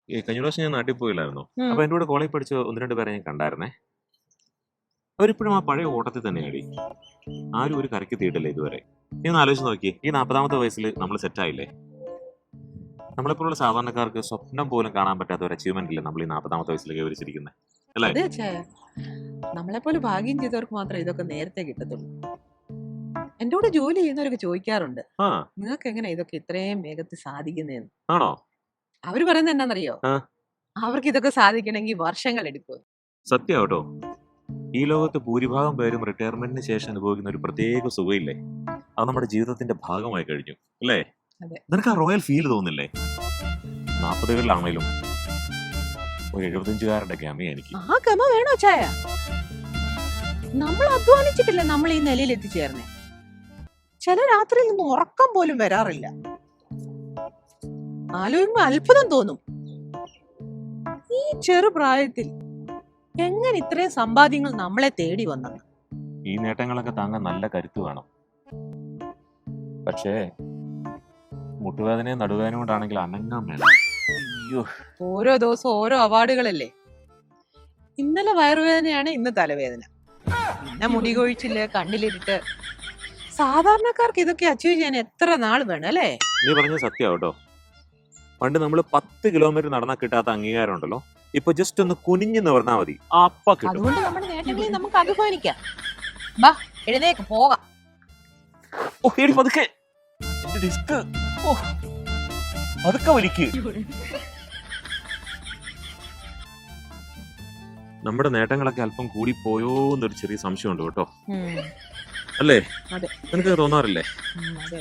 ഈ കഴിഞ്ഞ പ്രാവശ്യം ഞാൻ നാട്ടിൽ പോയില്ലായിരുന്നു. ഉം. അപ്പൊ എന്റെ കൂടെ കോളേജ് പഠിച്ച 1-2 പേരെ ഞാൻ കണ്ടായിരുന്നേ. അവരിപ്പോഴും ആ പഴയ ഓട്ടത്തിൽ തന്നെയാടി. ആരും ഒരു കരയ്ക്ക് തീയിട്ടില്ല ഇതുവരെ. നീ ഒന്ന് ആലോചിച്ച് നോക്കി, ഈ 40ാമത്തെ വയസ്സിൽ നമ്മൾ സെറ്റായില്ലേ? നമ്മളെപ്പോലുള്ള സാധാരണക്കാർക്ക് സ്വപ്നം പോലും കാണാൻ പറ്റാത്ത ഒരു അച്ചീവ്മെന്റ് ഇല്ലേ നമ്മൾ ഈ 40ാമത്തെ വയസ്സിൽ കൈവരിച്ചിരിക്കുന്നത്, അല്ലേ? അതെ അച്ഛാ, നമ്മളെപ്പോലെ ഭാഗ്യം ചെയ്തവർക്ക് മാത്രമേ ഇതൊക്കെ നേരത്തെ കിട്ടത്തുള്ളൂ. എന്റെ കൂടെ ജോലി ചെയ്യുന്നവരൊക്കെ ചോദിക്കാറുണ്ട്, ആ നിങ്ങൾക്ക് എങ്ങനെ ഇതൊക്കെ ഇത്രയും വേഗത്തിൽ സാധിക്കുന്നതെന്ന്. ആണോ? അവര് പറയുന്നത് എന്നാന്നറിയോ? ആ. അവർക്ക് ഇതൊക്കെ സാധിക്കണമെങ്കിൽ വർഷങ്ങൾ എടുക്കും. സത്യം കേട്ടോ. ഈ ലോകത്ത് ഭൂരിഭാഗം പേരും റിട്ടയർമെന്റിന് ശേഷം അനുഭവിക്കുന്ന ഒരു പ്രത്യേക സുഖമില്ലേ, അത് നമ്മുടെ ജീവിതത്തിന്റെ ഭാഗമായി കഴിഞ്ഞു, അല്ലേ? അതെ. നിനക്ക് ആ റോയൽ ഫീൽ തോന്നില്ലേ? 40കളിലാണേലും ഒരു 75കാരുടെ ഗമ എനിക്ക്. ആ ഗമ വേണോ ചായ? നമ്മൾ അധ്വാനിച്ചിട്ടില്ല നമ്മൾ ഈ നിലയിൽ എത്തിച്ചേർന്നേ. ചില രാത്രിയിൽ നിന്ന് ഉറക്കം പോലും വരാറില്ല. ആലോചിക്കുമ്പോ അത്ഭുതം തോന്നും. ഈ ചെറുപ്രായത്തിൽ എങ്ങനെ ഇത്രയും സമ്പാദ്യങ്ങൾ നമ്മളെ തേടി വന്നെന്ന്. ഈ നേട്ടങ്ങളൊക്കെ താങ്ങാൻ നല്ല കരുത്ത് വേണം. പക്ഷേ മുട്ടുവേദനയും നടുവേദനയും കൊണ്ടാണെങ്കിൽ അനങ്ങാൻ വേണം. അയ്യോ, ഓരോ ദിവസവും ഓരോ അവാർഡുകളല്ലേ. ഇന്നലെ വയറുവേദനയാണ്, ഇന്ന് തലവേദന, പിന്നെ മുടി കൊഴിച്ചില്, കണ്ണിലിരിട്ട്. സാധാരണക്കാർക്ക് ഇതൊക്കെ അച്ചീവ് ചെയ്യാൻ എത്ര നാൾ വേണം അല്ലേ? നീ പറഞ്ഞ സത്യം കേട്ടോ. പണ്ട് നമ്മൾ 10 കിലോമീറ്റർ നടന്നാൽ കിട്ടാത്ത അംഗീകാരം ഉണ്ടല്ലോ, ഇപ്പൊ ജസ്റ്റ് ഒന്ന് കുനിഞ്ഞു നിവർന്നാ മതി, അപ്പ കിട്ടും. അതുകൊണ്ട് നമ്മുടെ നേട്ടങ്ങളിൽ നമുക്ക് അഭിമാനിക്കാം. ബാ, എഴുന്നേക്ക് പോകാം. ഓ, എടി പതുക്കെ. എന്റെ ഡിസ്ക്. ഓ, പതുക്കെ വലിക്ക്. നമ്മുടെ നേട്ടങ്ങളൊക്കെ അല്പം കൂടി പോയോ എന്നൊരു ചെറിയ സംശയമുണ്ട് കേട്ടോ, അല്ലേ? അതെ. നിനക്ക് തോന്നാറില്ലേ? അതെ.